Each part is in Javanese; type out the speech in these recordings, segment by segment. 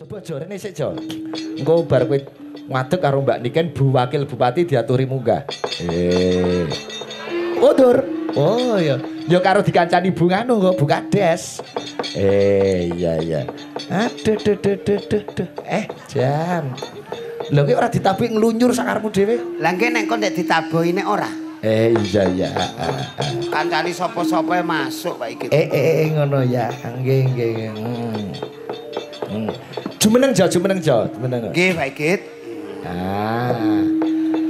Coba jorene sik, Jo. Engko bar kowe ngadeg karo Mbak Niken Bu Wakil Bupati diaturi munggah. Dur. Oh iya. Ya karo dikancani Bu nganu kok, Bu Kades. Iya. Aduh. Jam. Lho ki ora ditabuhi nglunyur sakarepmu dhewe. Lah nggih nek kok nek ditabuhi nek ora. Iya. Kancani sapa-sapa masuk Pak iki. Ngono ya. Nggih. Jumeneng Jo. Nggih Pak Ikit.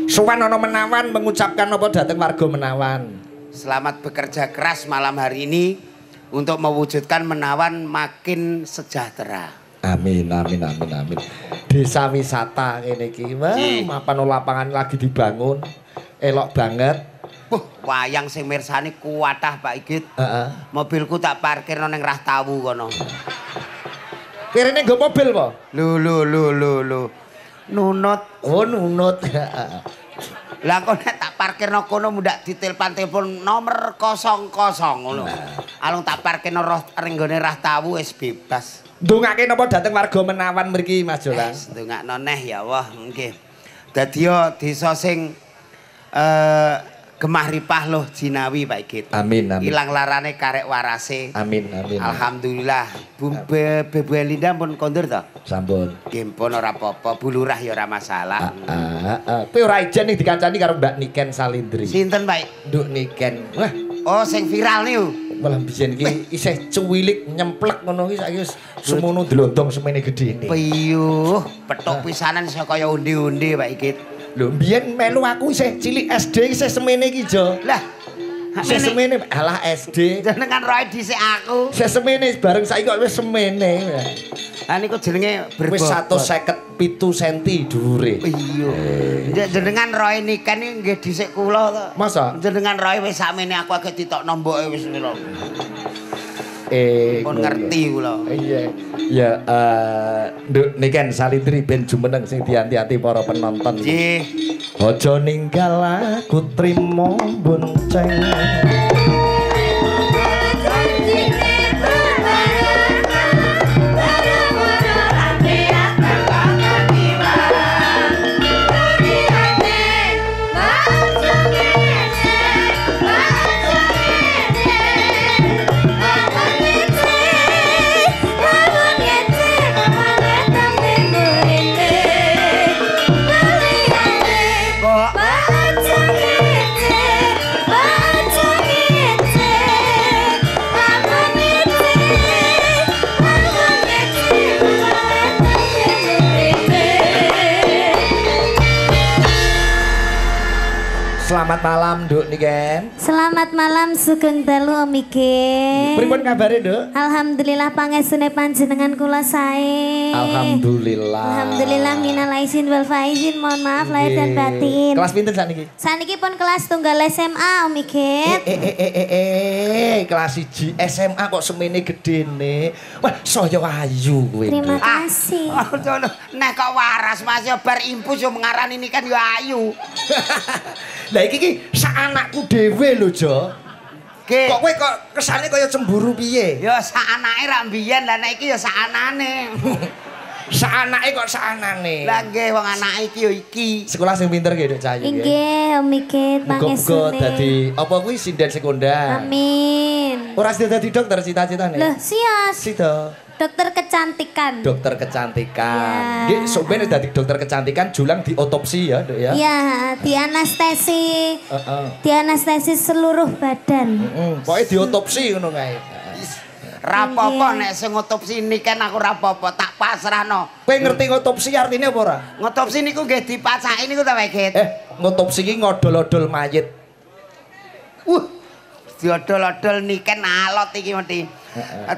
Sowan ana Menawan mengucapkan apa dhateng warga Menawan. Selamat bekerja keras malam hari ini untuk mewujudkan Menawan makin sejahtera. Amin. Desa wisata ngene iki, mapan lapangan lagi dibangun. Elok banget. Wayang sing mirsani kuwatah Pak Ikit. Mobilku tak parkir ning Rahtawu kono. Kirene nggo mobil po? Lho. Nunut. Oh, nunut. Lah kok nek tak parkirno kono mundak ditelepon nomor 00 ngono. Alung tak parkirno ning gone Rahtawu wis bebas. Ndongake napa dhateng warga Menawan mriki Mas Jolang? Ndongakno neh ya Allah, nggih. Dadi desa sing gemah ripah loh jinawi Pak Ikit. Amin. Ilang larane karek warase. Amin. Alhamdulillah. Bu Elinda pun kondur to? Sampun. Nggih pun ora apa-apa, Bu Lurah ya ora masalah. Kowe ora ijen nih dikancani karo Mbak Niken Salindri. Sinten Pak? Nduk Niken. Wah, oh sing viral niku. malah biyen iki isih cuwilik nyemplek ngono iki saiki wis semono dlondong semene gedene. Piyuh, petuk pisanan iso kaya undi-undi Pak Ikit. Lho mbiyen melu aku isih cilik SD isih semene iki Jo. Lah, isih semene alah SD. Jenengan roe dhisik aku. Isih semene bareng saiki kok wis semene. Lah niku jenenge wis 157 cm dhuwure. Iya. Jenengan roe niken iki nggih dhisik kula to. Masa? Jenengan roe wis sakmene aku agek ditokno mboke wis lho. Pun ngerti kula. Iya. Ya Nduk Niken Salindri ben jumeneng sing dianti-ati para penonton. Nggih. Aja ninggal aku trimo bonceng. Selamat malam, Nduk Niken. Selamat malam Sugeng Dalu Om Iken. Pripun kabare, Nduk? Alhamdulillah pangestune panjenengan kula sae. Alhamdulillah minal aizin wal faizin. Mohon maaf lahir dan batin. Kelas pinten sakniki? Sakniki pun kelas tunggal SMA Om Iken. Kelas 1 SMA kok semene gedene. Wah, saya ayu kowe. Terima kasih. Nek kok waras Mas ya bar impus yo mengarani ini kan yo ayu. Lah iki sak anakku dhewe lho, Jo. Kok kowe kok kesane kaya cemburu piye? Ya sak anake ra mbiyen, lah nek iki ya sak anane. Sak anake kok sak anane. Lah nggih wong anake iki ya iki. Sekolah sing pinter nggih, Duk Cahayu. Nggih, Om Iken pangestune. Dadi apa kuwi sinden sekondar. Amin. Ora sida dadi dokter cita-citane? Loh, sias. Sida. Dokter kecantikan. Dokter kecantikan. Nggih, sampeyan dadi dokter kecantikan julang diotopsi ya, Duk ya. Iya, dianestesi. Dianestesi seluruh badan. Pokoke diotopsi ngono kae. Ra apa-apa nek sing ngotopsi niken aku ra apa-apa, tak pasrahno. Kowe ngerti ngotopsi artine apa ora? Ngotopsi niku nggih dipacaki niku ta, Pak. Ngotopsi iki ngodol-odol mayit. Diodol-odol niken alot iki mesti.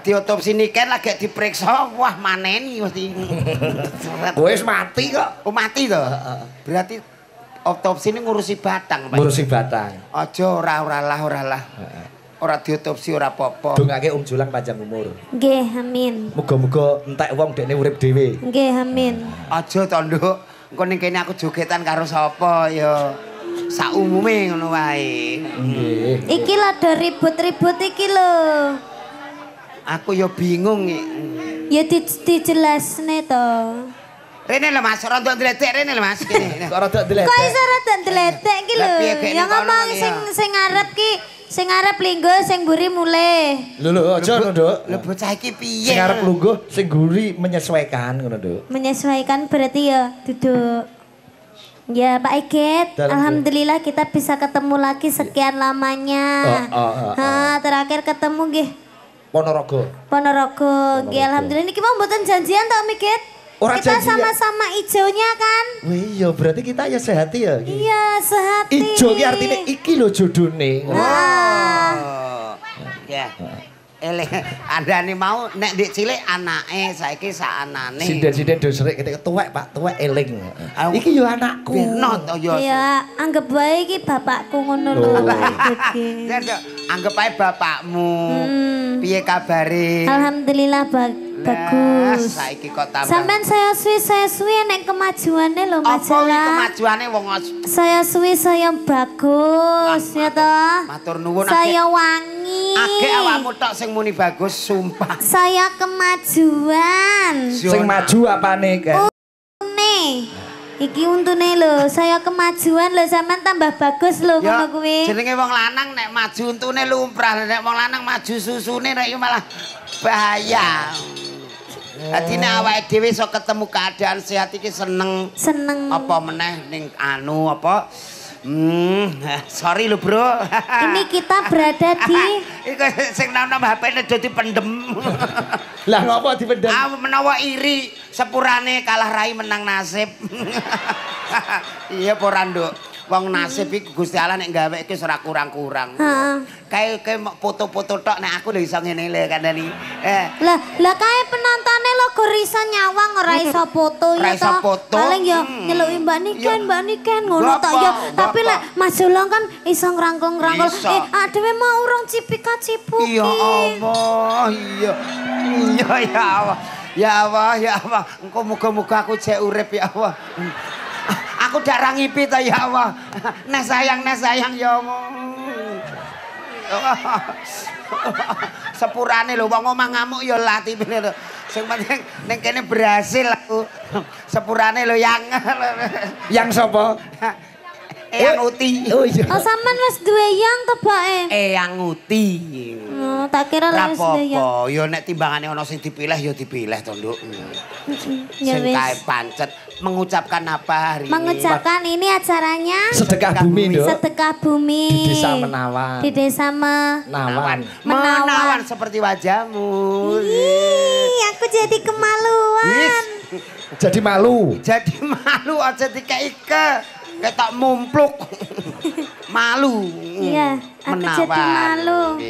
Diotopsi niken lagi diperiksa, wah maneni mesti. Wis mati kok. Oh mati to? Berarti otopsi ini ngurusi batang, Pak. Ngurusi batang. Aja ora lah. Ora diotopsi ora apa-apa. Dongake Julang panjang umur. Nggih, amin. Muga-muga entek wong dekne urip dhewe. Nggih, amin. Aja to, Nduk. Engko ning kene aku jogetan karo sapa ya sak umume ngono wae. Nggih. Iki lho do ribut-ribut iki lho. Aku ya bingung iki. Ya dijelasne to. Rene lho Mas, rada ndledek rene lho Mas kene. Kok rada ndledek. Kok iso rada ndledek ki lho. Ya ngomong sing ngarep ki, sing ngarep linggo, sing mburi mulih. Lho aja ngono, Nduk. Lho bocah iki piye? Sing arep lungguh, sing guri menyesuaikan ngono, Nduk. Menyesuaikan berarti ya duduk. Ya Pak Iget, alhamdulillah kita bisa ketemu lagi sekian lamanya. Terakhir ketemu nggih Ponorogo. Ponorogo. Nggih alhamdulillah niki mau mboten janjian tok Miget. Kita sama-sama ijonya kan? Wih, iya berarti kita ya sehati ya. Iya, sehati. Ijo ki artine iki lho jodone. Ya. Eleh, andane mau nek ndik cilik anake, saiki sakanane. Sinden-sinden do srek ketek tuwek, Pak, tuwek eling. Iki yo anakku. Bener to yo. Iya, anggap wae iki bapakku ngono lho, Pak Iget ki. Anggap ae bapakmu. Piye kabare? Alhamdulillah bagus. Saiki kok tambah. Sampeyan saya suwi nek kemajuane lho majalah. Apa kemajuane wong saya suwi saya bagus ya toh. Matur nuwun saya wangi. Ake awakmu tok sing muni bagus sumpah. Saya kemajuan. Sing maju apane, Kan? Iki untune lho, saya kemajuan lho sampean tambah bagus lho ngono kuwi. Jenenge wong lanang nek maju untune lumrah, nek wong lanang maju susune nek malah bahaya. Dadi nek awake dhewe iso ketemu keadaan sehat iki seneng. Seneng. Apa meneh ning anu apa? Sorry lho bro. Ini kita berada di iku sing nom-nom HP-ne dadi pendem. Lah ngopo dipendem? Menawa iri sepurane kalah rai menang nasib. Iya ora Nduk. Wong nasib iki Gusti Allah nek gaweke ora kurang-kurang. Heeh. Kae foto-foto tok nek aku lho iso ngene lho kandhani. Lah kae penontonnya lo go iso nyawang ora iso foto ya toh. Paling ya nyeluki Mbak Niken ngono tok ya. Tapi lek Mas Jolong kan iso ngrangkul-ngrangkul. Dhewe mau urung cipika-cipuk. Ya Allah, iya. Iya ya Allah. Ya Allah, ya Allah. Engko muga-muga aku jek urip ya Allah. Aku dak rangipi ta ya Allah. Nah sayang ya Allah. Sepurane lho wong omah ngamuk ya latine lho. Sing penting ning kene berhasil aku. Sepurane lho yang sapa? Eyang Uti. Oh iya. Oh sampean wis duwe yang to, Bake? Eyang Uti. Oh, tak kira wis duwe yang. Rapopo, ya nek timbangane ana sing dipilih ya dipilih to, Nduk. Ya Sing wis. kae pancet mengucapkan apa hari ini? Mengucapkan ini acaranya Sedekah bumi, Nduk. Sedekah bumi. Di desa Menawan. Di desa Menawan seperti wajahmu. Ih, aku jadi kemaluan. Jadi malu. Jadi malu aja dikei ketok mumpluk. Malu. Iya, aku jadi malu.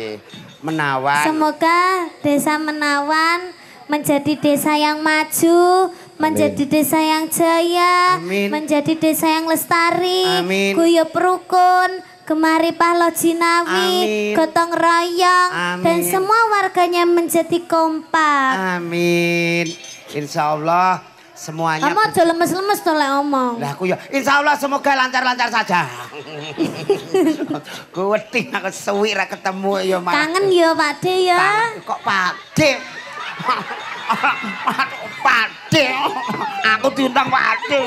Menawan. Semoga desa Menawan menjadi desa yang maju, menjadi desa yang jaya, menjadi desa yang lestari, guyub rukun, gemari pahlo jinawi, gotong royong, dan semua warganya menjadi kompak. Amin. Insya Allah semuanya. Kamu aja lemes-lemes tuh lek ngomong. Lah aku ya insya Allah semoga lancar-lancar saja. Gue wedi aku suwi ra ketemu ya Mas. Kangen ya Pak De ya. Kok Pak De? Pak De. Aku diundang Pak De.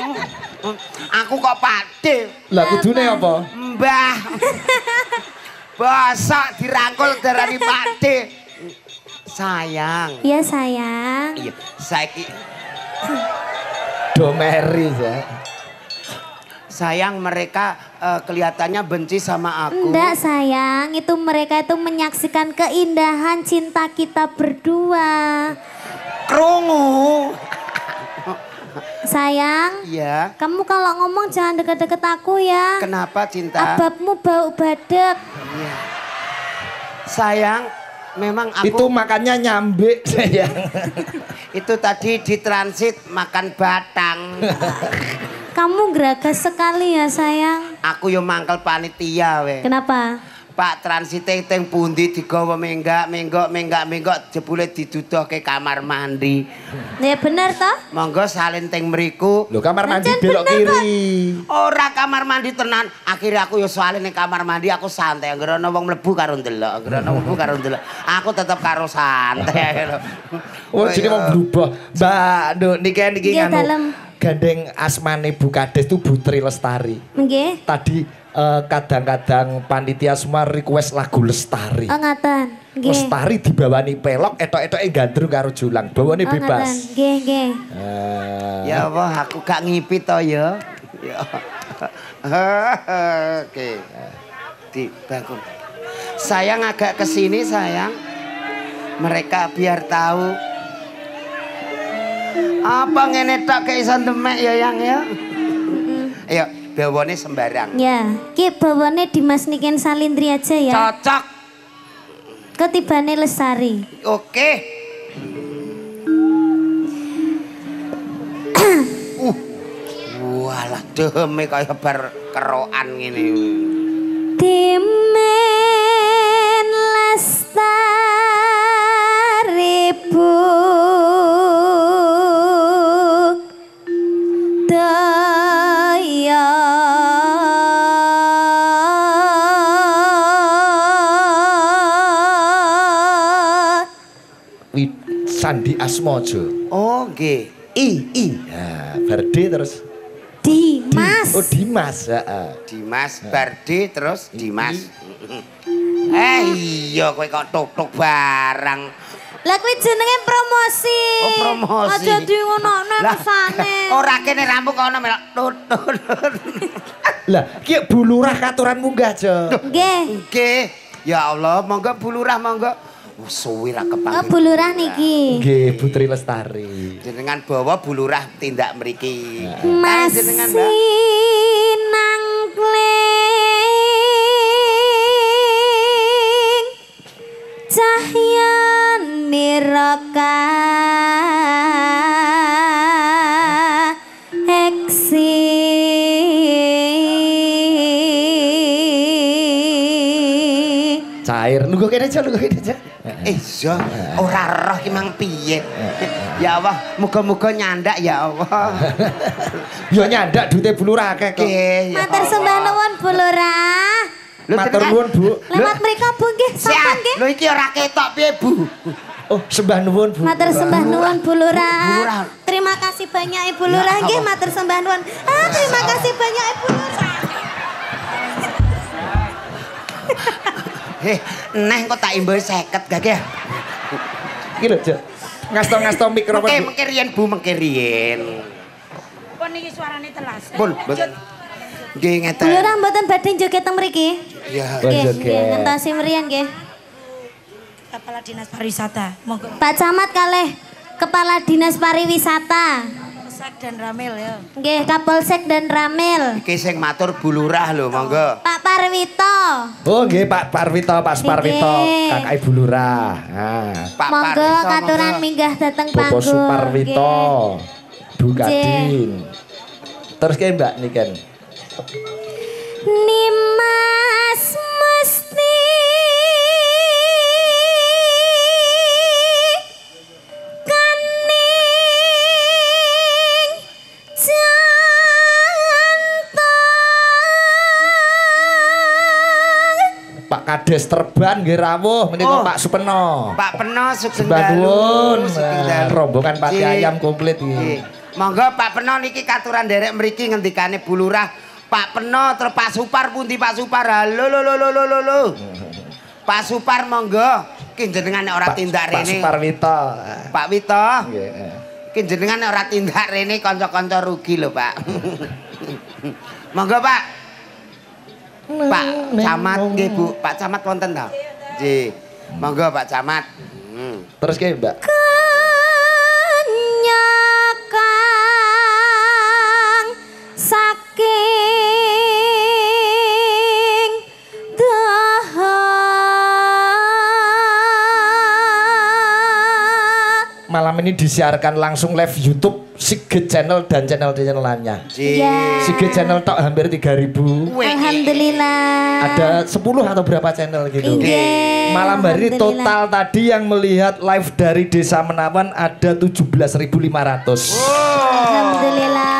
Aku kok Pak De. Lah kudune apa? Mbah. Bosok dirangkul darani Pak De. Sayang. Iya sayang. Iya, saiki Domeri ya. sayang mereka kelihatannya benci sama aku. Enggak sayang, itu mereka itu menyaksikan keindahan cinta kita berdua. Krungu. Sayang, Iya. kamu kalau ngomong jangan deket-deket aku ya. Kenapa cinta? Ababmu bau badek. Iya. Sayang, memang aku itu makannya nyambe sayang. itu tadi ditransit makan batang. Kamu geragas sekali ya sayang. Aku yo mangkel panitia we. Kenapa? Pak transite teng pundi digawa menggak jebule diduduhke kamar mandi. Ya bener toh? Monggo salin teng mriku. Lho kamar mandi Pancen belok bener, kiri. Ora kamar mandi tenan. Akhirnya aku ya salin ning kamar mandi aku santai. Anggere ana wong mlebu karo ndelok, Aku tetep karo santai. Oh jadi mau berubah. Mbak Nduk niki Nggih, nganu. dalem. Gandeng asmane Bu Kades itu Putri Lestari. Nggih. Tadi kadang-kadang panitia semua request lagu Lestari. Oh ngaten. Nggih. Lestari dibawani pelok, etok-etoke gandrung karo julang. Bawane Oh, bebas. ngaten. Nggih, nggih. Ya Allah, aku gak ngipit to ya. Ya. Oke. Dibangun. Sayang agak kesini sayang. Mereka biar tahu. Apa ngene tok keisan demek ya yang ya. Ayo, bawane sembarang. Ya, ki bawane Dimas Niken Salindri aja ya. Cocok. Ketibane Lestari. Oke. Walah deme kaya bar kerokan ngene. Dimen Lestari Bu Daya Sandi Asmojo. Oh, nggih. I. Nah, Barde terus Dimas. Oh Dimas, heeh. Dimas Barde terus Dimas. Iya kowe kok tok-tok barang. Lah kuwi jenenge promosi. Oh, promosi. Aja di ngono-ngono kesane. Ora kene rambut kono melok tut. Lah, ki Bu Lurah katuran munggah, Jo. Nggih. Nggih. Ya Allah, monggo Bu Lurah monggo. Suwi ra Oh, kepanggih. Bu Lurah niki. Nggih, Putri Lestari. Jenengan bawa Bu Lurah tindak mriki. Masih Jenengan, Mbak. nang kling cahya niraka Cair, nunggu kene aja. Iya, ora roh ki mang piye. Ya Allah, muga-muga nyandak ya Allah. Yo nyandak duite Bu Lurah akeh kok. Nggih. ya Matur Allah. sembah nuwun Bu Lurah. Lho, Matur jenengan- nuwun, Bu. Lewat mriko Bu nggih, Siap. sapa nggih? Lho iki ora ketok piye, Bu? Oh, sembah nuwun, Bu. Matur sembah nuwun Bu Lurah. Bu Lurah. Terima kasih banyak Ibu Ya Lurah nggih, Allah. matur sembah nuwun. Terima kasih banyak Ibu Lurah. Neh kok tak imbau 50 gak ya? Iki lho, Jo. Ngasto-ngasto mikrofon. Bu. Mengke riyen Bu, mengke riyen. Pun iki suarane telas. Pun, mboten. Nggih Bu ngeten. Lurah mboten badhe joget teng mriki. Ya. Bon Nggih, joget. nggih, ngentosi mriyen nggih. Kepala Dinas Pariwisata. Monggo Pak Camat kalih Kepala Dinas Pariwisata. Polsek dan Ramil ya. Nggih, Kapolsek dan Ramil. Iki sing matur Bu Lurah lho, monggo. Pak Parwito. Oh, nggih Pak Parwito, Pak Suparwito, Nggih. Kakak Ibu Lurah. Nah, Pak Monggo Parwito, katuran monggo. minggah dateng Bobo panggung. Suparwito, Nggih. Bu Kadin. Terus ke Mbak Niken. Nimas mesti kaning jantung. Pak Kades Terban nggih rawuh menika Oh. Pak Supeno. Pak Peno Sugeng Sembah nuwun. Sugeng Dalu. Rombongan Pati Nggih. Ayam komplit iki. Nggih. Monggo Pak Peno niki katuran derek mriki ngendikane Bu Lurah. Pak Peno terus Pak Supar pundi Pak Supar? Halo lo. Pak Supar monggo. Ki jenengan nek ora tindak Pak rene. Suparwito. Pak Wito. Nggih. Ki jenengan nek ora tindak rene kanca-kanca rugi lho, Pak. Monggo, Pak. Pak Camat nggih, Bu. Pak Camat wonten ta? Nggih. Monggo Pak Camat. Terus ke Mbak. Kenyakang saking Malam malam ini disiarkan langsung live YouTube Sigit Channel dan channel-channel lainnya. Iya. Sigit Channel tok hampir 3.000. Alhamdulillah. Ada 10 atau berapa channel gitu. Iya. Malam hari total tadi yang melihat live dari Desa Menawan ada 17.500. Alhamdulillah.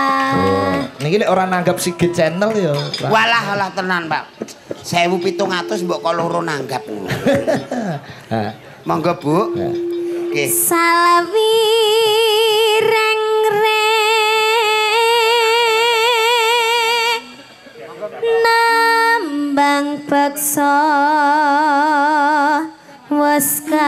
Niki orang nanggap Sigit Channel ya. Walah tenan, Pak. 1.700 mbok kok loro nanggap. Monggo, Bu. Oke. Salawi reng-reng nambang bakso wes kacakup.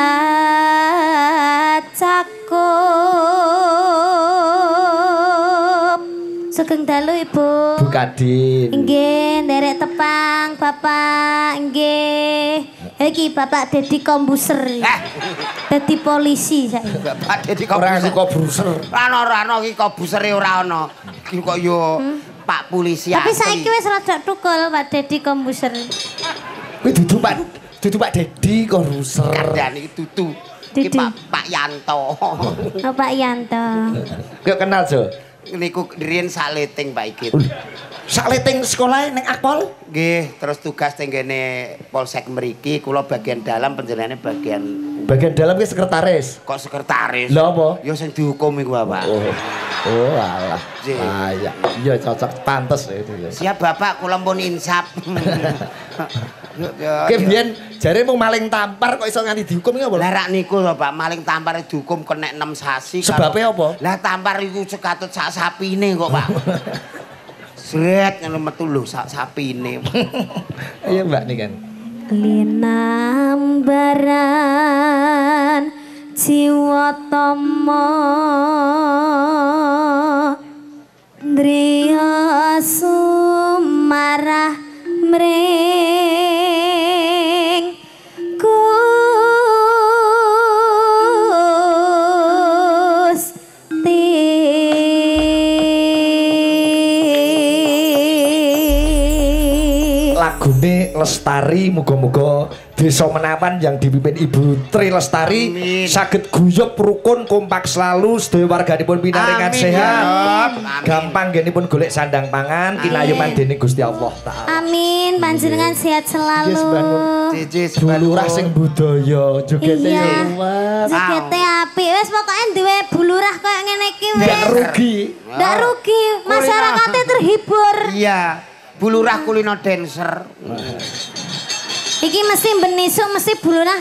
Sugeng dalu Ibu. Bu Kadin. Nggih, nderek tepang Bapak. Nggih. Iki Bapak Dedi Kombuser. Dadi polisi saiki. Bapak Dedi Orang Kombuser. Kombuser. Ora ana iki Kombusere ora ana. Iki kok yo Pak polisi Tapi asli. saiki wis rada tukul Pak Dedi Kombuser. Kuwi dudu Pak Dedi Kombuser. Kandhane iki dudu. Iki Dudu. Pak Yanto. Oh, Pak Yanto. Kok kenal Jo? Niku riyen sakleting Pak iki. Sakleting sekolah ning Akpol? Nggih, terus tugas tenggene Polsek mriki, kula bagian dalam panjenengane bagian dalam ki sekretaris. kok sekretaris. Lha apa? Ya sing dihukum iku, Bapak. Oh alah. Ji. Ya. Iya cocok pantes itu ya. Siap Bapak, kula pun insap. Ki biyen jare mung maling tampar kok iso nganti dihukum iki apa? Lah rak niku lho Pak, maling tampar dihukum kena 6 sasi. Sebabnya apa? Lah tampar iku sekatut sak sapine kok, Pak. Sret ngono metu lho sak sapine. Iya Mbak nih kan. Linambaran jiwa tama driya sumarah mring Lagune Lestari muga-muga Desa Menawan yang dipimpin Ibu Tri Lestari saged guyub rukun kompak selalu sedaya warganipun pinaringan sehat. Gampang genipun golek sandang pangan kinayuman dening Gusti Allah taala. Amin, panjenengan sehat selalu. Bulurah sing budaya jogete Iya. luwes. Jogete apik wis pokoke duwe bulurah koyo ngene iki wis. Ndak rugi. Ndak rugi, masyarakatnya terhibur. Iya, bulurah kulino dancer. Iki mesti benisuk mesti bulurah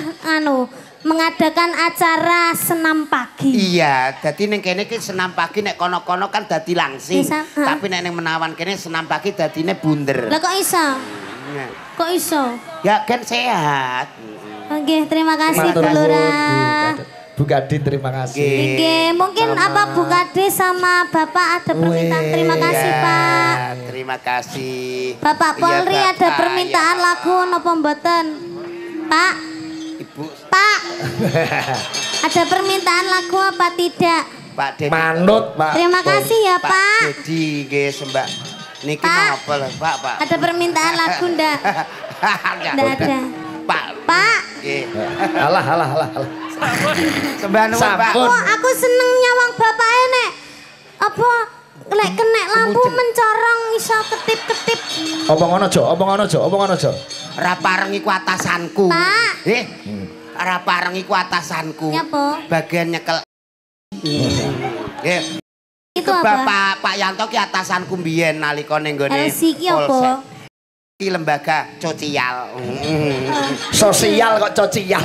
mengadakan acara senam pagi. Iya, dadi ning kene iki senam pagi nek kono-kono kan dadi langsing. Bisa, Tapi nek ning Menawan kene senam pagi dadine bunder. Lah kok iso? Kok iso? Ya kan sehat. Oke, terima kasih Matur nuwun, bulurah. Bu Kadin terima kasih. Oke, mungkin apa Bu Kade sama Bapak ada permintaan? Terima kasih Pak. Terima kasih. Bapak Iya, Polri ada Bapak, permintaan ya. lagu napa mboten? Pak, Ibu, Pak. Ada permintaan lagu apa tidak? Pak Dedi. Manut Pak. Terima kasih ya Pak. Pak Dedi nggih sembah. Niki Pak. napa lho, Pak? Ada permintaan lagu ndak? Ndak ada. Pak. Pak. Nggih. Alah. Sembah nuwun, Pak. Sampun. Oh, aku seneng nyawang bapak nek. Apa lek kena lampu mencorong iso ketip-ketip. Apa ngono Jo? Ora pareng iku atasanku. Pak. Ora pareng iku atasanku. Nyapa? Bagian nyekel. Nggih. Itu apa? Pak Yanto ki atasanku mbiyen nalika ning gone. LC ki apa? Iki lembaga sosial. Sosial kok cocial.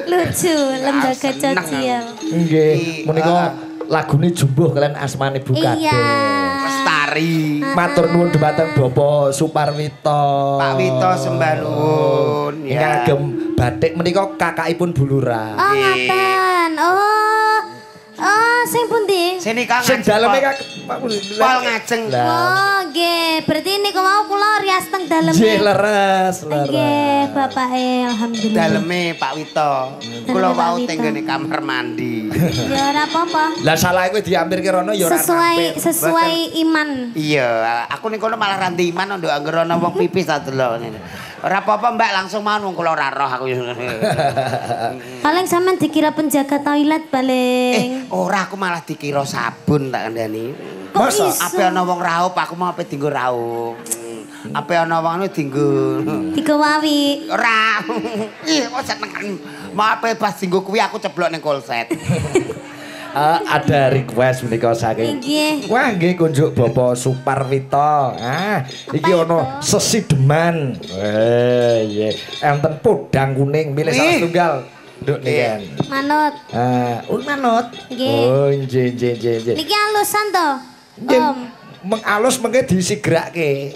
Lucu, lembaga seneng sosial. Nggih, menika lagune jumbuh kalian asmane Bu Kade. Iya. Lestari. Matur nuwun dhumateng Bapak Suparwito. Pak Wito sembah nuwun. Ingkang agem batik menika kakakipun Bulurah. Oh, ngaten. Oh, sing pundi? Sini Kang. Sing daleme Kak Pol ngajeng. Oh, nggih. Berarti niku mau kula rias teng daleme. Nggih leres. Nggih, Bapak alhamdulillah. Daleme Pak Wito. Kula wau tenggene kamar mandi. Ya ora apa-apa. Lah salah kuwi diampirke rono ya ora Sesuai iman. Iya, aku ning kono malah ranti iman ndok anggere ana wong pipis ta delok. Ora apa-apa Mbak, langsung mawon wong kula ora roh aku. Paling sampean dikira penjaga toilet paling. Ora aku malah dikira sabun tak kandhani. Masa ape ana wong raup aku mau ape dienggo raup. Ape ana wong dienggo wawi. Ora. Ih, kok seneng. Mau ape pas dienggo kuwi aku ceblok ning kolset. Ada request menika saking. Wah, nggih kunjuk Bapak Suparwito. Iki ono sesideman. Iya. Enten podang kuning milih salah tunggal. Nduk niken. Manut. Manut. Oh, nggih. Niki alusan to? Om. Mengalus mengke disigrake.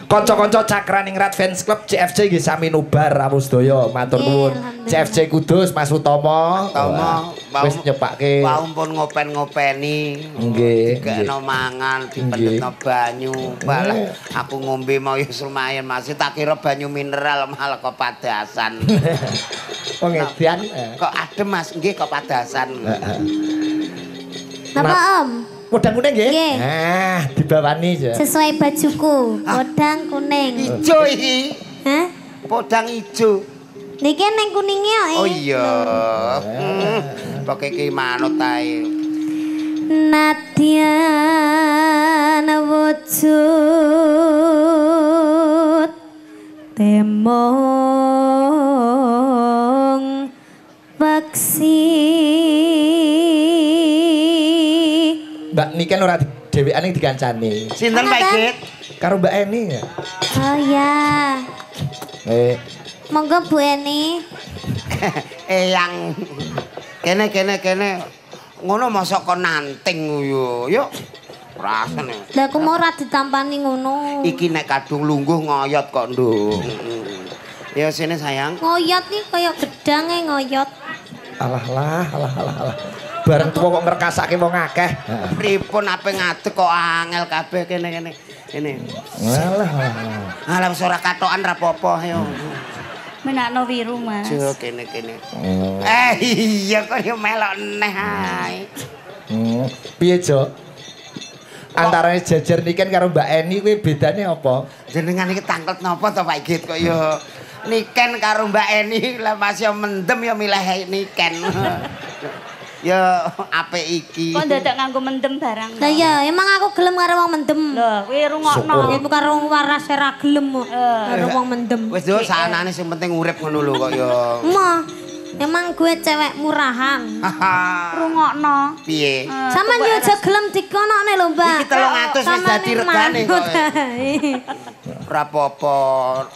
Kanca-kanca Cakraning Rat Fans Club CFC nggih sami nubar rawuh sedaya. Matur nuwun. CFC Kudus Mas Utomo. Wis nyepake. Wau pun ngopen-ngopeni. Nggih. Dikekno mangan, dipendhetno banyu. Balah aku ngombe mau wis lumayan masih tak kira banyu mineral malah kok padasan. Wong edian. Kok adem Mas, nggih kok padasan. Napa Om? Podang kuning nggih? Dibawani ya. Sesuai bajuku, podang kuning. Ijo iki. Hah? Podang ijo. Niki neng kuningnya Oh iya. Pokoke iki manut ae. Nadyan wujud temong peksi. Mbak Niken ora dhewean ning dikancani. Sinten Pak Git? Karo Mbak Eni ya. Oh ya. Monggo Bu Eni. Yang kene. Ngono mosok kon nanting yo. Yuk. Rasane. Lah aku mau ora ditampani ngono. Iki nek kadung lungguh ngoyot kok, Nduk. Ya sini sayang. Ngoyot nih kaya gedange ngoyot. Alah. Bareng tuwa kok ngrekasake wong akeh. Pripun ape ngadeg kok angel kabeh kene. Alah wis ora katokan ra apa-apa yo. Menakno wiru, Mas. Jo kene. Iya kok yo melok neh ae. Piye, Jo? Antarane Jejer Niken karo Mbak Eni kuwi bedane apa? Jenengan iki tanglet napa to Pak Git kok yo Niken karo Mbak Eni lah masih mendem yo milih Niken. Ya apik iki. Kok dadak nganggo mendem barang. Lah ya, emang aku gelem karo wong mendem. Lho, kuwi rungokno. Iku karo wong waras ora gelem kok. Karo wong mendem. Wis yo sanane sing penting urip ngono lho kok yo. Emang gue cewek murahan. Rungokno. Piye? Sampeyan yo aja gelem dikonokne lho, Mbak. Iki 300 wis dadi regane kok. Ora apa-apa.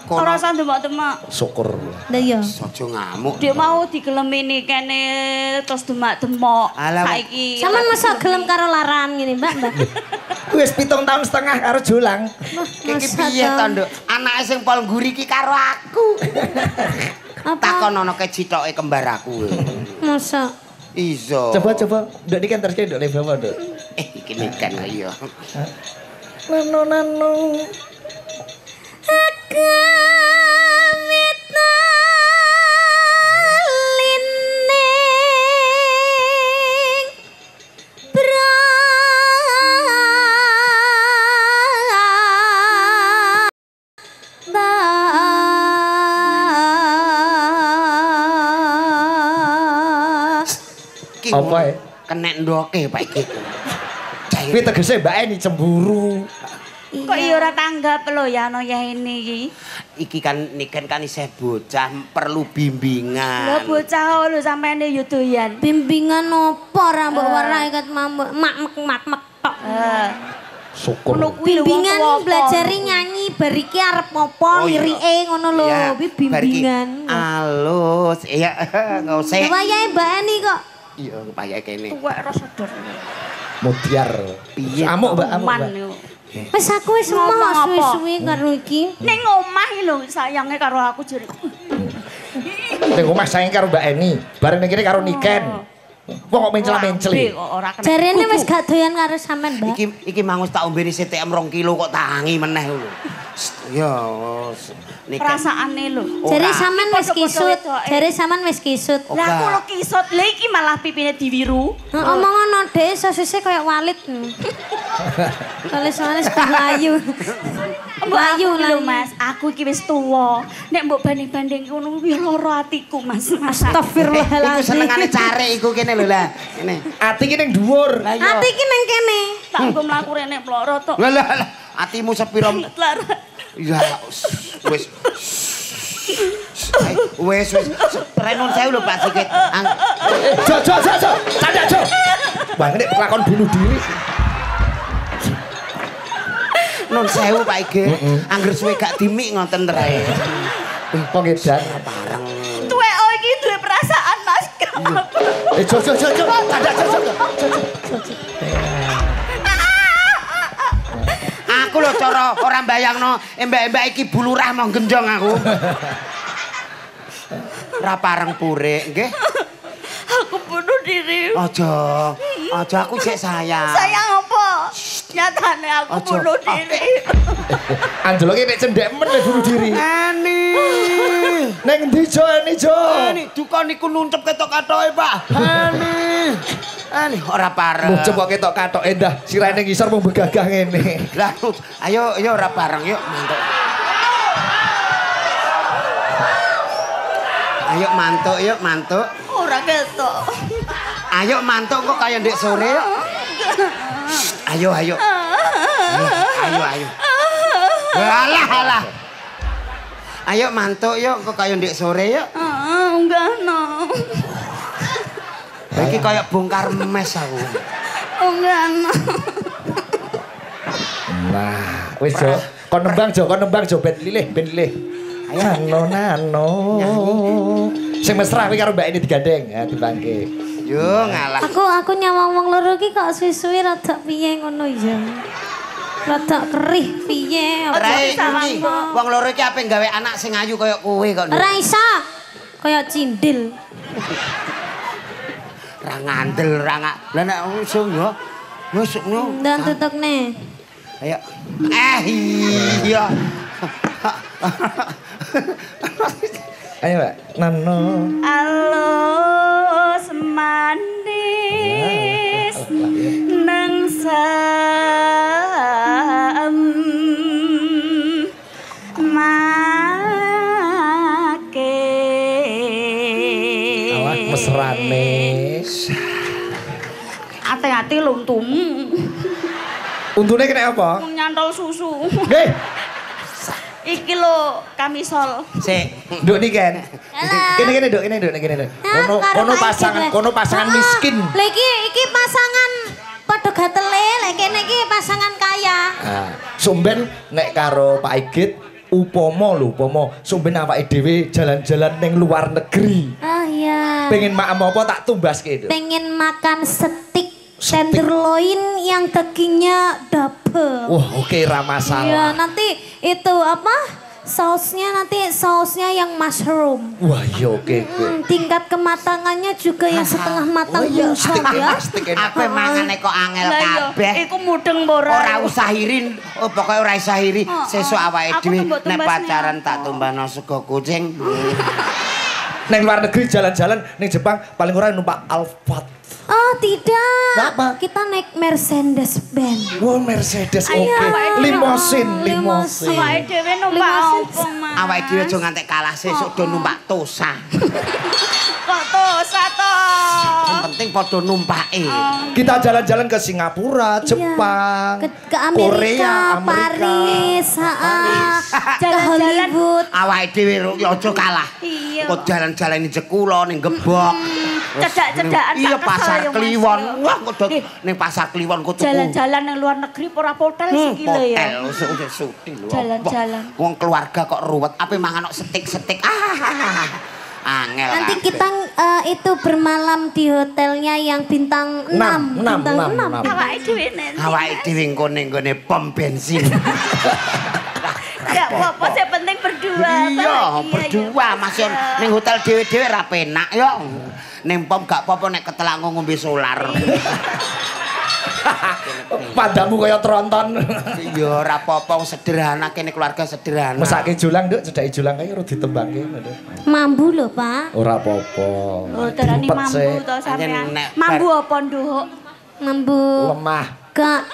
Ora usah demak-demak. Syukur. Lah iya. Aja ngamuk. Dik mau digelemi kene terus demak-demok. Saiki. Sampeyan masa gelem karo laran ngene, Mbak. Wis 7 tahun setengah karo Jolang. Iki piye to, Nduk? Anake sing pol ngguri iki karo aku. Takon ana kecitoke kembar aku. Masa iso. Coba. Nduk Niken terus Nduk le bawa, Nduk. Iki Niken kok iya. Nano. Apa ya? Kenek ndoke Pak iki. Kuwi tegese Mbak Eni cemburu. Kok iya ora tanggap lho ya ana ini iki. Iki kan Niken kan isih bocah perlu bimbingan. Lho bocah lho sampeyan yo doyan. Bimbingan opo ra mbok warai kat mak tok. Syukur. Bimbingan belajari nyanyi bariki arep apa lirike ngono lho. Kuwi bimbingan. Alus. Iya enggak usah. Wayahe Mbak Eni kok. Iya payah kene. Tuwek ora sadar. Mudiar. Piye? Amuk Mbak. Wis aku wis mau suwi-suwi karo iki. Ning omah lho sayange karo aku jare. Ning omah sayang karo Mbak Eni, bareng ning kene karo Niken. Wong kok mencela-menceli. Jarene wis gak doyan karo sampean, Mbak. Iki mang wis tak ombeni CTM 2 kilo kok tangi meneh lho. Yo, perasaane lho. Jare sampean wis kisut. Jare sampean wis kisut. Lah aku lo kisut. Lah iki malah pipine diwiru. Omongono dhek sosise kaya walit. Kalau soalnya sudah layu. Layu lho Mas, aku iki wis tuwa. Nek mbok banding-banding ngono ya lara atiku Mas. Astagfirullahaladzim. Iku senengane cari iku kene lho lah. Kene. Ati ki ning dhuwur. Ati ki ning kene. Tak nggo mlaku rene ploro tok. Lah atimu sepiro? Ya wis. Wis. Renon saya lho Pak Sikit. Jo. Candak Jo. Wah nek lakon bunuh diri. Non sewu Pak Ige. Angger suwe gak dimik ngoten terae. Pengedan bareng. Tuwek iki duwe perasaan Mas. Jo. Candak Jo. Aku lho cara ora mbayangno embak-embak iki bulurah mau gendong aku. Ora pareng purik, nggih. Aku bunuh diri. Aja aku cek sayang. Sayang apa? Nyatane aku bunuh diri. Anjelo ki nek cendhek men bunuh diri. Ani. Ning endi Jo? Ani duka niku nuntep ketok-katoke, Pak. Ani ora pareng. Mbok coba ketok katoke dah. Sirane ngisor mung begagah ngene. Lah ayo ora pareng yuk mantuk. Ayo mantuk. Ora ketok. Ayo mantuk kok kaya ndek sore yuk. Ayo. Ayo. Alah. Ayo mantuk yuk kok kaya ndek sore yuk. Enggak no. Iki kaya bongkar mes aku. Enggak no. Nah, wis Jo. Kon nembang Jo ben lilih. Ayo nano. Sing mesra kuwi karo Mbak ini digandeng, ya dibangke. Yo ngalah. Aku nyawang wong loro iki kok suwi-suwi rada piye ngono ya. Rada kerih piye. Rai iki wong loro iki ape gawe anak sing ayu kaya kowe kok. Ora iso. Kaya cindil. Ra ngandel ra ngak. Lah nek usung yo. Nusukno. Dan tutukne. Ayo. Iya. Ayo Mbak. Nano. Halo semandis nang sam make Awak mesrane. ati-ati luntum Untune kena apa? nyantol susu Nggih. iki lho kamisol Sik. Nduk niki kan. Kene Nduk. Kono pasangan miskin. Lah iki pasangan padha gatele, lek kene iki pasangan kaya. Nah, sumben nek karo Pak Igit upama sumben awake dhewe jalan-jalan ning luar negeri. Ah iya. Pengen makan apa tak tumbaske itu. Pengen makan steak tenderloin yang dagingnya double. Wah, oke, ra masalah. Iya, nanti itu apa? Sausnya yang mushroom. Wah, iya oke. Tingkat kematangannya juga yang setengah matang busuk ya. Apa mangane kok angel kabeh. Iku mudeng ora. Ora usah irin, pokoke ora usah iri. Sesuk awake dhewe nek pacaran tak tumbano sego kucing. Neng luar negeri jalan-jalan ning Jepang paling ora numpak Alphard. Oh tidak. Apa? Kita naik Mercedes Benz. Wow, Mercedes oke. Limosin. Awake dhewe numpak opo, Mas? Awake dhewe aja ngantek kalah sesuk do numpak Tosa. Kok Tosa to? Yang penting padha numpake. Kita jalan-jalan ke Singapura, Jepang, Ke Amerika, Paris, ke Hollywood. Awake dhewe aja kalah. Iya. Kok jalan-jalan ning Jekulo ning Gebok. Cedak-cedakan Iya pasar Kliwon. Wah kok ning pasar Kliwon kok tuku. Jalan-jalan nang luar negeri ora potel sikile ya. Hotel suti lho. Jalan-jalan. Wong keluarga kok ruwet, ape mangan kok setik-setik. Angel. Nanti kita itu bermalam di hotelnya yang bintang 6. Bintang 6. Awake dhewe nen. Awake dhewe nggone pom bensin. Ya apa sing penting berdua. Iya, berdua masih ning hotel dhewe-dhewe ra penak yo. Ning pom gak apa-apa nek ketelak ngombe solar. Padamu kaya tronton. Ya ora apa-apa sederhana kene keluarga sederhana. Mesake julang, Nduk, cedhaki julang kae ora ditembangke. Mambu lho, Pak. Ora apa-apa. Oh, darani mambu to sampean. Mambu apa, Nduk? Mambu. Lemah. Kak.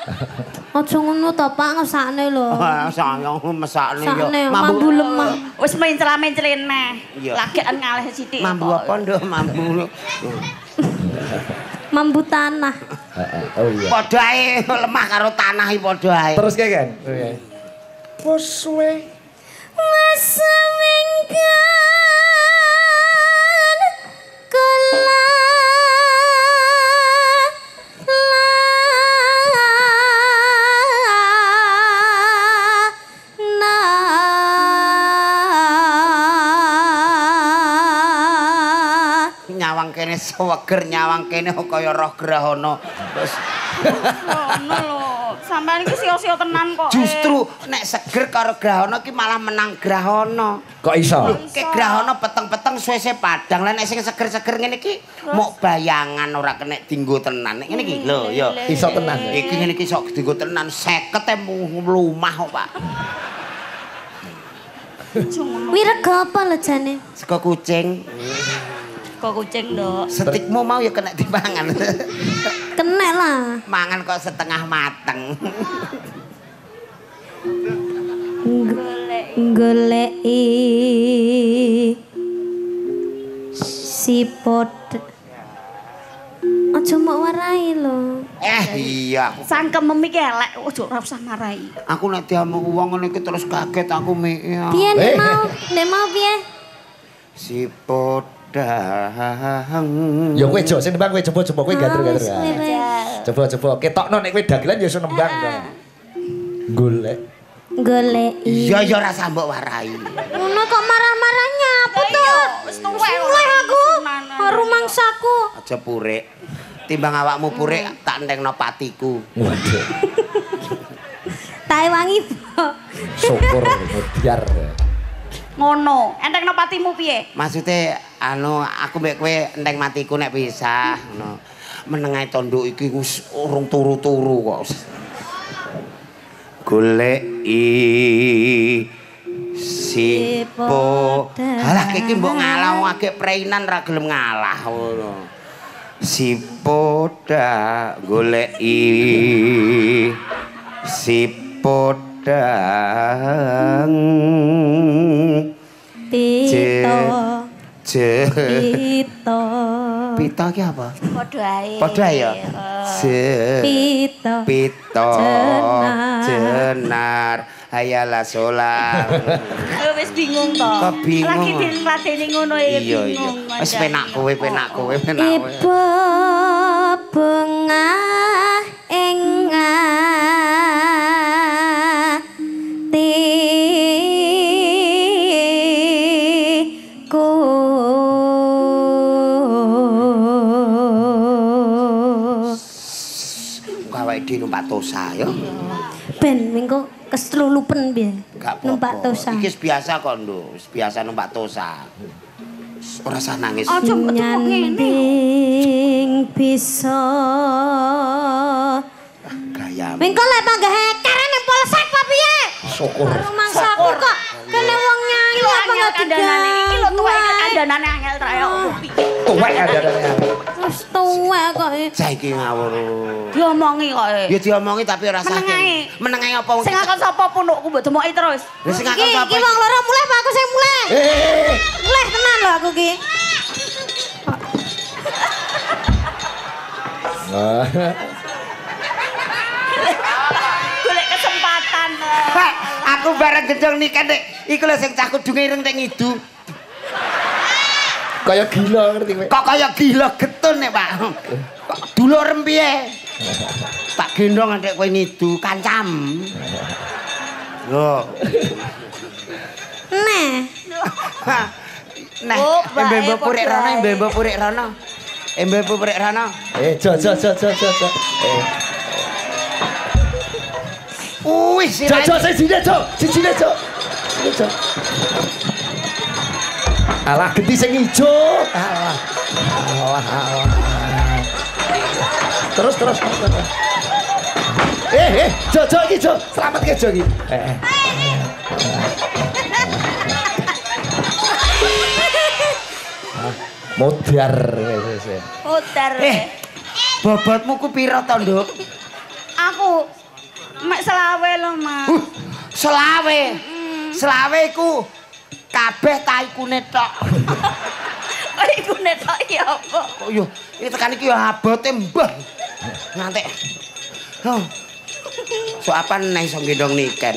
Aja ngono to, Pak, ngesakne lho. Sayang mesakne yo. Mambu lemah. Wis mencela-menclin neh. Iya. Lagian ngalih sithik. Mambu apa, Nduk? Mambu. Mambu tanah. Oh iya. Padha ae lemah karo tanah iki padha ae. Terus kae kan. Wes suwe. Wes minggan kula Nyawang kene seweger nyawang kene kaya roh grahana. Terus Ngono lho. Sampeyan iki sia-sia tenan kok. justru nek seger karo grahana iki malah menang grahana. Kok iso? Ke grahana peteng-peteng suwe-suwe padang. Lah nek sing seger-seger ngene iki mok bayangan ora kena dienggo tenan. Nek ngene iki lho ya. Iso tenan. Iki ngene iki sok dienggo tenan 50 mlumah kok, Pak. Wirega apa lho jane? Sego kucing. Kok kucing, Nduk. Setikmu mau ya kena dipangan. Kenek lah. Mangan kok setengah mateng. Goleki sipot. Aja mok warai lho. Iya. Sangkem iki elek, ojo ora usah marahi. Aku nek diamuk wong ngene iki terus kaget aku mikir. Piye nek mau piye? Sipot dang. Ya kowe jok sing nembang kowe coba-coba kowe gater-gater. Coba-coba ketokno nek kowe dagelan ya iso nembang to. Golek. Goleki. Iya ya ora sambok warai. Ngono kok marah-marah nyapu to? Wis tuwek aku. Karo mangsaku. Aja purik. Timbang awakmu purik tak entengno patiku. Waduh. Tae wangi. Syukur biar. Ngono. Entengno patimu piye? Maksude aku mbek kowe enteng matiku nek bisa ngono. Menengae tonduk iki wis urung turu-turu kok. Goleki sipot. Halah iki mbok ngalah wong agek preinan ra gelem ngalah ngono. Sipoda goleki sipodang Pito. Pito. Pito ki apa? Padha ae. Padha ya. Pito. Pito. Jenar. Hayalah sholat. Wis bingung to. Kok bingung? Lagi dilateni ngono ya Iya iya. bingung. Wis penak kowe. Ibu bunga ing atiku awake dhewe numpak tosa ya. Ben mengko keslulupen piye? Gak Numpak apa-apa. tosa. Iki biasa kok, Nduk. Wis biasa numpak tosa. Ora usah nangis. Aja mbok ngene. Nyanding bisa. Gaya. Mengko lek panggah heker ning polsek apa piye? Syukur. Karo mangsaku kok kene wong nyanyi apa Angel kandhanane iki lho tuwek kandhanane angel tra ya piye. Tuwek adarane. Wis tuwek kok. Saiki ngawur. Diomongi kok. Ya diomongi tapi ora saking. Menengae apa wong. Sing akon sapa punukku mbok demoki terus. Lah sing akon Iki sapa? wong loro mulih Pak aku sing mulih. Mulih tenan lho aku ki. Golek kesempatan. Aku bareng gedong nikah nek iku lho sing cah kudunge ireng nek ngidu. Kaya gila ngerti kowe. Kok kaya gila getun nek, Pak. Kok dulur piye? Tak gendong nek kowe ngidu kancam. Lho. Nah, Nah, embe purik rono, embe purik rono. Embe purik rono. Jo. Wis, Jo, sijine, Jo. Sijine, Jo. Sini, Jo. Alah, genti sing ijo. Alah. Terus. Jo iki Jo, slametke Jo iki. Modar wis. Modar. Bobotmu ku pira to, Nduk? Aku mek selawe lho, Mas. Selawe. Selawe iku kabeh taikune tok. Taikune tok ya apa? Kok yo iki tekan iki yo abote mbah. Ngantek. Oh. So apa neh iso gendong niken.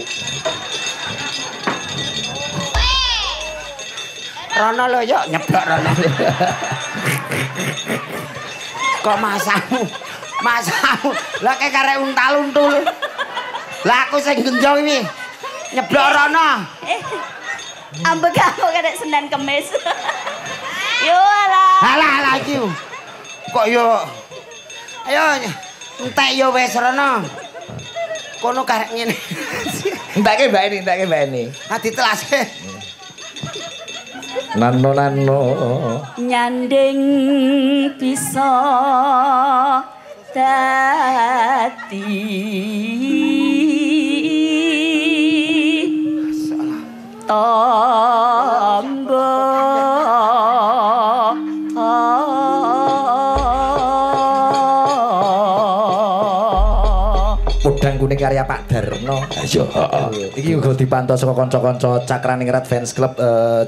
Rono lho yo nyeblok rono. Kok masamu? Lah kayak karek untal-untul. Lah aku sing genjong iki. Nyeblok rono. Ambek aku kadek Senin Kemis. Yo alah. Alah iki. Kok yo ayo entek yo wis rono. Kono karek ngene. Entake Mbak ini. Ha ditelase. Nano nyanding bisa dadi tangga Podang Kuning karya Pak Darno. Yo, iki uga dipantau saka kanca-kanca Cakraningrat Fans Club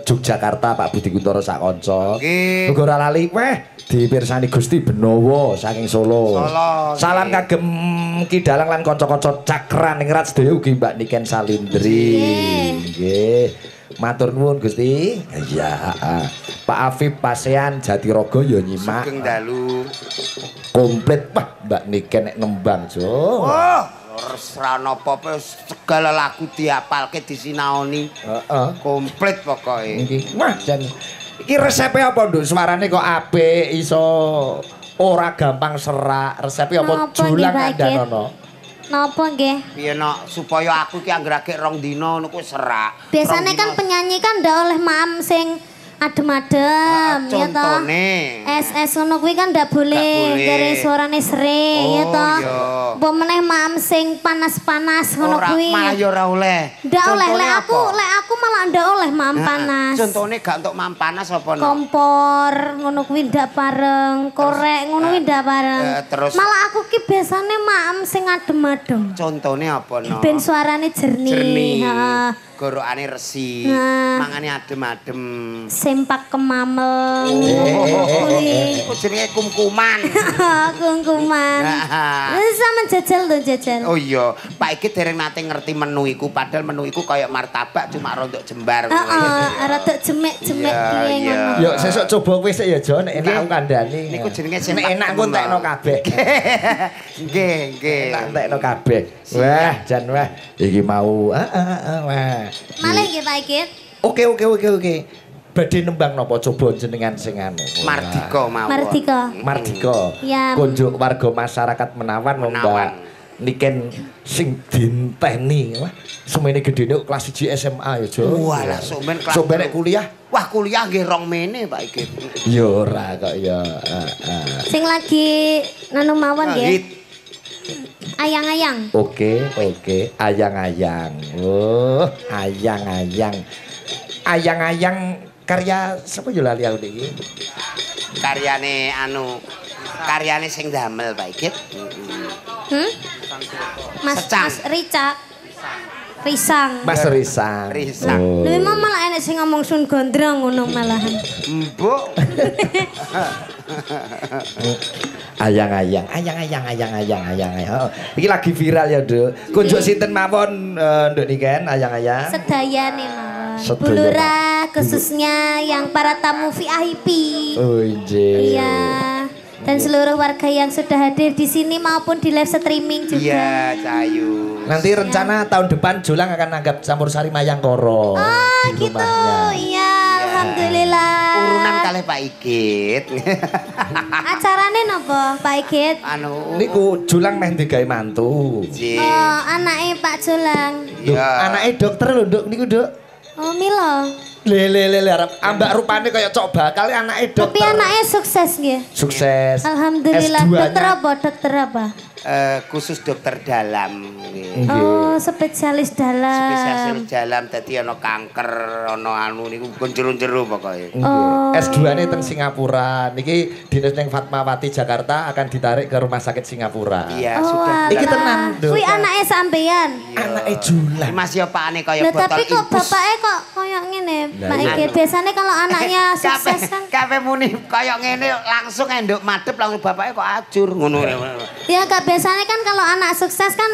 Yogyakarta Pak Budi Kuntoro sak kanca. Uga ora lali weh dipirsani Gusti Benowo saking Solo. Salam kagem Ki Dalang lan kanca-kanca Cakraningrat sedaya ugi Mbak Niken Salindri. Nggih. Matur nuwun Gusti. Iya, Pak Afif Pasean Jatirogo ya nyimak. Sugeng dalu. Komplit Pak Mbak Niken nek nembang, Jo. Oh, res ra ono apa-apa segala lagu diapalke disinaoni. Heeh. Komplit pokoke. Iki. Wah, jan iki resepe apa, Nduk? Suarane kok apik, iso ora gampang serak. Resepe apa julang kandhanono? Napa nggih? Piye nok supaya aku ki anggerake rong dina niku serak. Biasanya kan penyanyi kan ndak oleh maam sing adem-adem ya toh. Es ngono kuwi kan ndak boleh dari suarane sering ya toh. Apa meneh maam sing panas-panas ngono kuwi. Malah ya ora oleh. Ndak oleh lek aku malah ndak oleh maam panas. Contone gak untuk maam panas apa no? Kompor ngono kuwi ndak bareng, korek ngono kuwi ndak bareng. Malah aku ki biasane maam sing adem-adem. Contone apa no? Ben suarane jernih. Heeh. Gorokane resi, mangane adem-adem. Sempak kemamel. Kok jenenge kumkuman. Kumkuman. Sama jajal to jajal. Oh iya, Pak iki dereng nate ngerti menu iku, padahal menu iku kaya martabak cuma rontok jembar. Heeh, rada jemek-jemek piye ngono. Yo sesuk coba kowe sik ya Jo, nek enak aku kandhani. Niku jenenge nek enak ku entekno kabeh. Nggih, nggih. Entekno kabeh. Wah, jan wah. Iki mau wah. Malih nggih Pak Ikit. Oke. Badhe nembang napa coba jenengan sing anu. Mardika mawon. Mardika. Ya. Kunjuk warga masyarakat Menawan Mbak Niken sing dinteni. Wah, semene gedene kelas 1 SMA ya, Jo. Walah, somen kelas. Somen kuliah. Wah, kuliah nggih rong mene, Pak Ikit. Ya ora kok ya. Sing lagi nanu mawon nggih. Ayang-ayang. Oke. Ayang-ayang. Oh, ayang-ayang. Ayang-ayang karya sapa yo lali aku iki? Karyane sing damel Pak Ikit. Mas Rica. Risang. Mas Risang. Lha memang malah enek sing ngomong Sun Gondrong ngono malahan. Mbok. Ayang-ayang. Oh, iki lagi viral ya, Nduk. Kunjuk sinten mawon Nduk Niken ayang-ayang? Sedayane mawon. Bulura khususnya yang para tamu VIP. Oh, nggih. Iya. Dan seluruh warga yang sudah hadir di sini maupun di live streaming juga. Iya, Cayu. Nanti rencana tahun depan Julang akan nanggap Campur-Sari Mayangkara. Oh, gitu. Iya, alhamdulillah. Urunan kalih Pak Ikit. Acarane napa, Pak Ikit? Niku Julang meh digawe mantu. Oh, anake Pak Julang. Iya. Anake dokter lho, Nduk, niku, Nduk. Oh, Milo. Le ambak rupane kaya cok bakal anake dokter. Tapi anaknya sukses nggih. Sukses. Alhamdulillah. Dokter apa? Khusus dokter dalam. Oh, spesialis dalam. Spesialis dalam dadi ana kanker, ana anu niku jero-jero pokoke. Oh. S2-ne teng Singapura. Niki Dinas ning Fatmawati Jakarta akan ditarik ke rumah sakit Singapura. Iya, Oh, sudah. Iki tenan, Dok. Kuwi anake sampean. Anake Julan. Mas yo pakane kaya Lah botol tapi kok impus. bapaknya kok koyo ngene, Lah, Mbak iya. Igit. Biasanya kalau anaknya sukses kan. Kafe muni kaya ngene langsung enduk madhep langsung bapaknya kok ajur ngono. Ya enggak, biasanya kan kalau anak sukses kan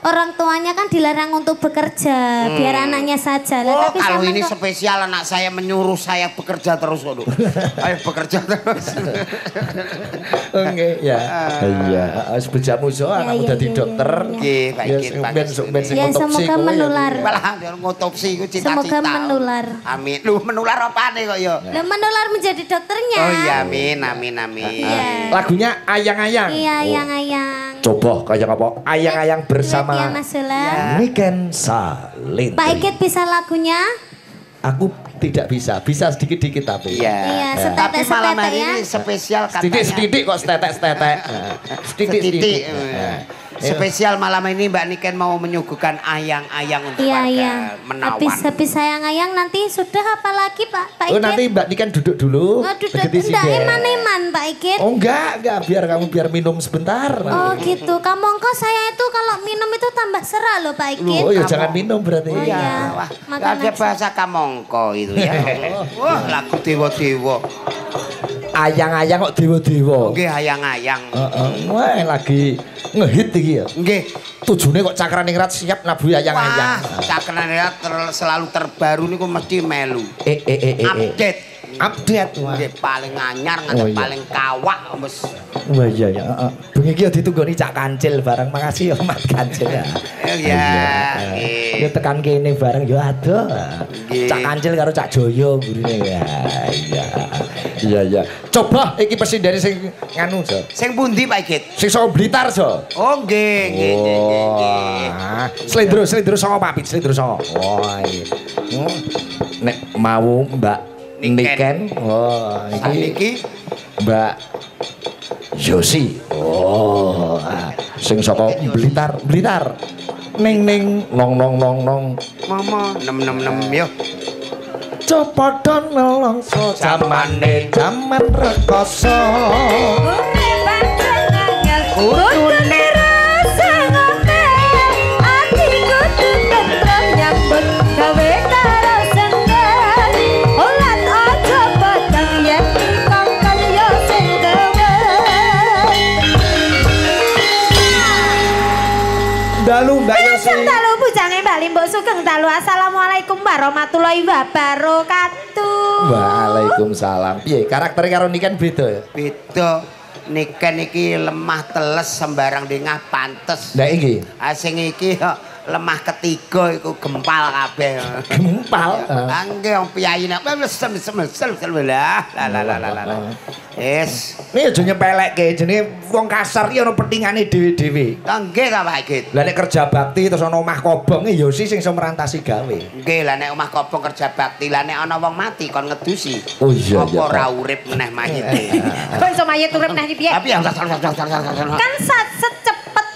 orang tuanya kan dilarang untuk bekerja, biar anaknya saja. Lah, Oh, tapi kalau sama ini kok- spesial anak saya menyuruh saya bekerja terus kok. Ayo bekerja terus. Oke, ya. Iya, sebejamu so Ya, anakmu ya, dadi ya, dokter. ya, Nggih, Pak Ya, Igit, Pak ben Igit. ben sing Ya, otopsi semoga kowe ya. menular. Malah ngotopsi iku cita-cita. Semoga menular. Amin. Lu menular apane kok ya? Lah menular menjadi dokternya. Oh iya, amin, amin, amin. Iya. Lagunya Ayang-ayang. Iya, Oh. ayang-ayang. Coba kayak apa? Ayang-ayang Ya, bersama Mas Sula. Niken Salintri. Pak Igit bisa lagunya? Aku tidak bisa, bisa sedikit-dikit tapi. Iya, Iya. setetek- Tapi malam hari setetek ya. ini spesial katanya. Setitik-setitik kok setetek-setetek. Setitik-setitik. Spesial malam ini Mbak Niken mau menyuguhkan ayang-ayang untuk Iya, warga iya. Menawan. Habis sayang-ayang nanti sudah apa lagi Pak Oh Igit? nanti Mbak Niken duduk dulu. Oh, duduk deketi enggak Siden. eman-eman Pak Igit. Oh enggak, biar kamu minum sebentar. Oh gitu. Kamu engkau saya itu kalau minum itu tambah serak loh Pak Igit. Oh ya jangan minum berarti. Oh, iya. Wah, Makan ada nasi. bahasa kamongko itu ya. Wah, lagu dewa-dewa. Ayang-ayang kok dewa-dewa. Nggih ayang-ayang. Wah lagi ngehit iki ya. Nggih. Tujune kok Cakraningrat siap nabuhi ayang-ayang. Wah, Cakraningrat selalu terbaru niku mesti melu. Update. Update wah. Nggih paling anyar, Oh, iya. paling kawak wis. Wah iya ya. Bengi iki ya ditunggoni Cak Kancil bareng. Makasih ya Mas Kancil ya. Iya, nggih. Ya tekan kene bareng ya ada. Nggih. Cak Kancil karo Cak Joyo gurine ya. Iya. Iya iya. Coba iki presiden sing nganu Jo. Sing pundi Pak Igit? Sing saka Blitar Jo. Oh nggih, nggih, nggih, nggih. Slendro saka Papit, slendro saka. Wah iya. Nek mau Mbak Niken. Wah Saniki Mbak Yosi. Oh, sing saka Blitar. Ning nong. mama 666 yo. Copodan nelongso jamane jaman rekoso. Kudune rasa ngoke, atiku tentrem nyambut gawe karo seneng. Ulat aja batang yen dikongkon yo sing dewe. Dalu Mbak Yosi. Dalu bujange Mbak Limbok Sugeng dalu. Assalamualaikum warahmatullahi wabarakatuh. Waalaikumsalam. Piye karaktere karo Niken beda ya? Beda. Niken iki lemah teles sembarang dengah pantes. Lah iki Sing iki yo lemah ketiga iku gempal kabeh. gempal. Angge wong piyai nek mesel lah. Yes. Ini aja nyepelekke jenenge wong kasar iki ana pentingane dhewe-dhewe. Nggih ta Pak Igit. Lah nek kerja bakti terus ana omah kobong Yosi sing iso merantasi gawe. Nggih lah nek omah kobong kerja bakti lah nek ana wong mati kon ngedusi. Oh iya Apa ora urip meneh mayite. Kok iso mayit urip neh piye? Tapi yang Kan secepet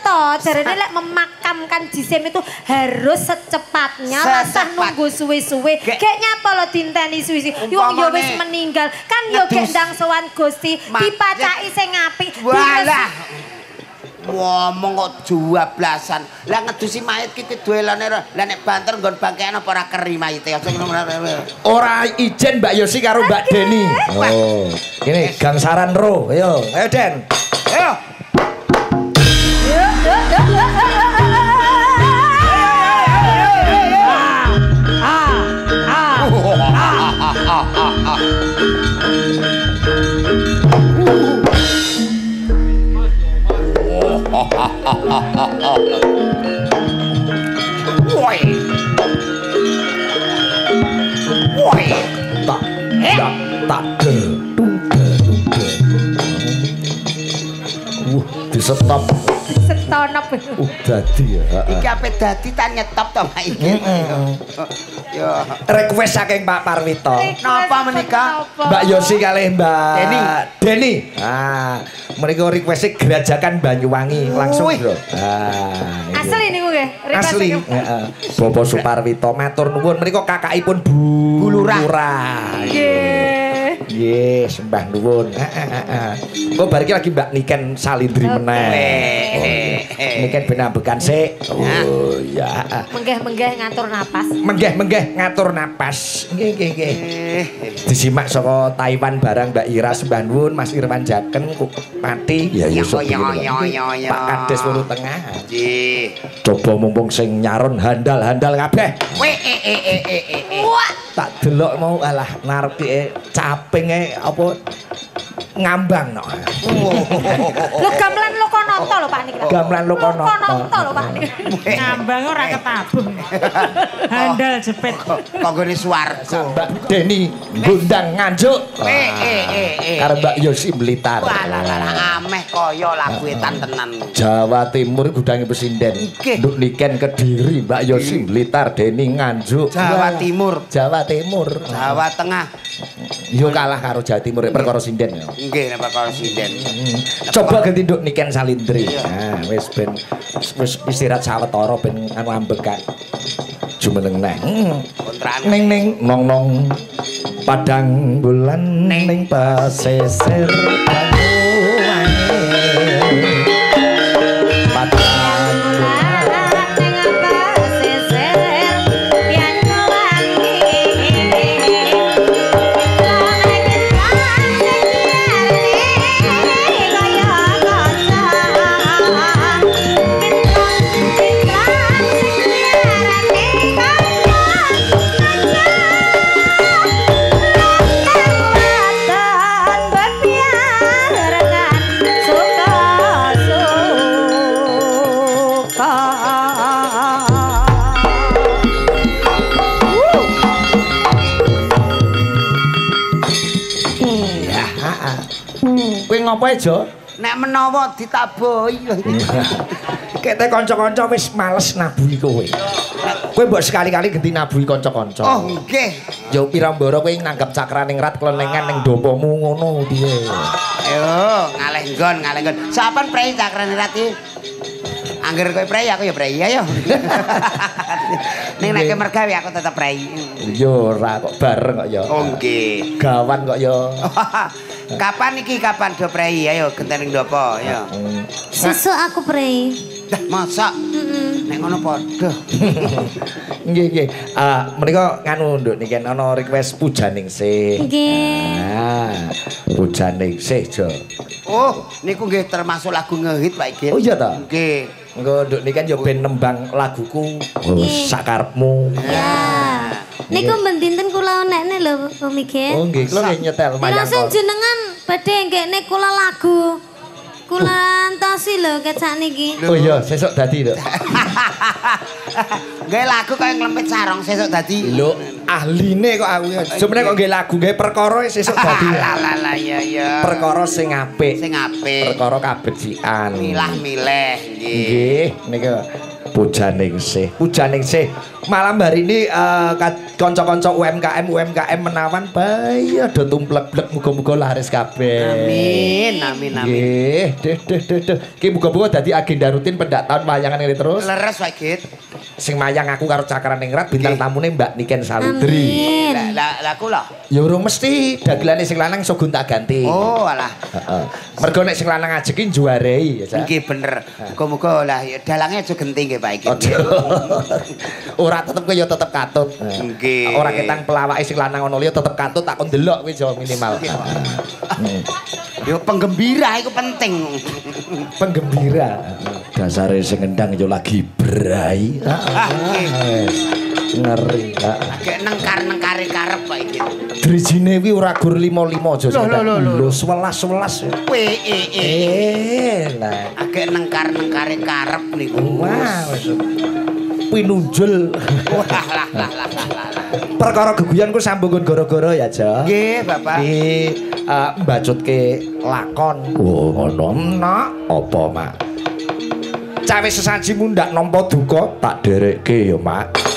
toh, jarene lek memakamkan jisim itu harus secepatnya, rasa Secepat. nunggu suwe-suwe. Gek- Gek nyapa lo dinteni suwi-suwi. Yo ya wis Umpamane meninggal. Kan yo gek ngedus. ndang sowan Gusti, Ma- dipacaki sing apik. Walah. Ngomong kok juablasan. Lah ngedusi mayit ki duelane lah nek banter nggon bangkean apa ora keri mayite. Aja ngono. Ora ijen Mbak Yosi karo Mbak Deni. Oh, ini gangsaran ro. Ayo Den. Ayo. Woi. Woi. Tak gedung. Di stop Setonop. Dadi ya. Iki ape dadi ta nyetop to Pak iki. Yo. Request saking Pak Parwito. Napa menika? Mbak Yosi kalih Mbak Deni. Ah, menika request Gerajakan Banyuwangi langsung, Bro. Ah. Asli niku nggih. Asli, heeh. Bapak Suparwito matur nuwun menika kakakipun Bu Lurah. Nggih. Nggih, sembah nuwun. Heeh. Kok bar iki lagi Mbak Niken Salindri meneh. Niken ben ambekan sik. Oh iya. Menggeh-menggeh ngatur napas. Menggeh-menggeh ngatur napas. Nggih. Disimak saka Taiwan barang Mbak Ira sembah nuwun Mas Irwan Jaken Pati. Ya Yusuf. Pak Kades Wulu Tengah. Nggih. Coba mumpung sing nyaron handal-handal kabeh. Wah, Tak delok mau alah narepike capinge apa ngambang no. lho gamelan Lokonanta lho Pak niki. Gamelan Lokonanta lho Pak niki. Ngambang ora ketabuh. Handal jepit. Kok gone swarga. Mbak Deni ngundang nganjuk. Karo Mbak Yosi Blitar. Walah ameh kaya lagu etan tenan. Jawa Timur gudange pesinden. Nduk Niken Kediri, Mbak Yosi Blitar, Deni nganjuk. Jawa Timur. Jawa Timur. Jawa Tengah. Yo kalah karo Jawa Timur perkara sinden ya. Nggih nek perkara sinden. Coba ganti nduk Niken Salindri. Nah, wis ben wis istirahat sawetara ben anu ambekan. Jumeneng neh. Ning ning nong nong padang bulan ning pasisir Banyuwangi. Padang bulan ning pasisir Banyuwangi. Kowe ngopo aja? Nek menawa ditabohi lho iki. Kete kanca-kanca wis males nabuhi kowe. Kowe mbok sekali-kali genti nabuhi kanca-kanca. Oh nggih. Yo pirambara kowe nanggap cakraning rat klenengan ning dopomu ngono piye. Ayo ngaleh nggon. Sapan prei cakrane rat iki? Angger kowe prei aku ya prei ayo. Ning nek mergawe aku tetep prei. Yo ora kok bareng kok ya. Oh nggih. Gawan kok ya. Kapan iki kapan do prei ayo gentening ndopo ya. Sesuk aku prei. Dah masak. Nek ngono padha. Nggih. Menika nganu nduk niki ana request pujaningsih. Nggih. Pujaningsih Jo. Oh, niku nggih termasuk lagu ngehit Pak Igit. Oh iya ta? Nggih. Engko nduk niki kan yo ben nembang laguku sakarepmu. Ya. Niku mendinten kula nekne lho Mike. Oh nggih, kula nggih nyetel mayang. Langsung jenengan badhe nggekne kula lagu. Kula antosi lho ket sakniki. Oh iya, sesuk dadi lho. Nggih lagu kaya nglempit sarong sesuk dadi. Lho, ahline kok aku. Jemene kok nggih lagu nggih perkara sesuk dadi. Lah ya. Perkara sing apik. Perkara kabecikan. Milah-milih nggih. Nggih, niku pujaningsih. Malam hari ini kanca-kanca UMKM menawan bae do tumplek-plek muga-muga laris kabeh. Amin. Nggih, deh. Ki muga-muga dadi agenda rutin pendak tahun wayangan ini terus. Leres Pak Git. Sing mayang aku karo Cakraning Rat bintang tamune Mbak Niken Salindri. Lah kula. Ya urung mesti dagelane sing lanang iso gonta ganti. Oh alah. Heeh. Mergo nek sing lanang ajeki juarei ya. Nggih bener. Muga-muga lah dalange aja genti nggih Pak Git. Ora tetep kowe ya tetep katut. Nggih. Ora ketang pelawake sing lanang ono liya tetep katut tak kon delok kowe jo minimal. Yo penggembira iku penting. Penggembira. Dasare sing ngendang yo lagi brai. Ngeri. Kayak nengkar-nengkare karep Pak Igit. Drijine kuwi ora gur 5-5 aja. Lho 11. Lah, agek nengkar-nengkare karep niku. Wah, pinunjul. Lah. Perkara geguyon ku sambung gara-gara ya, Jo. Nggih, Bapak. Mbacutke lakon. Oh, ngono. Nak, apa, Mak? cawe sesajimu ndak nampa duka tak derekke ya, Mak.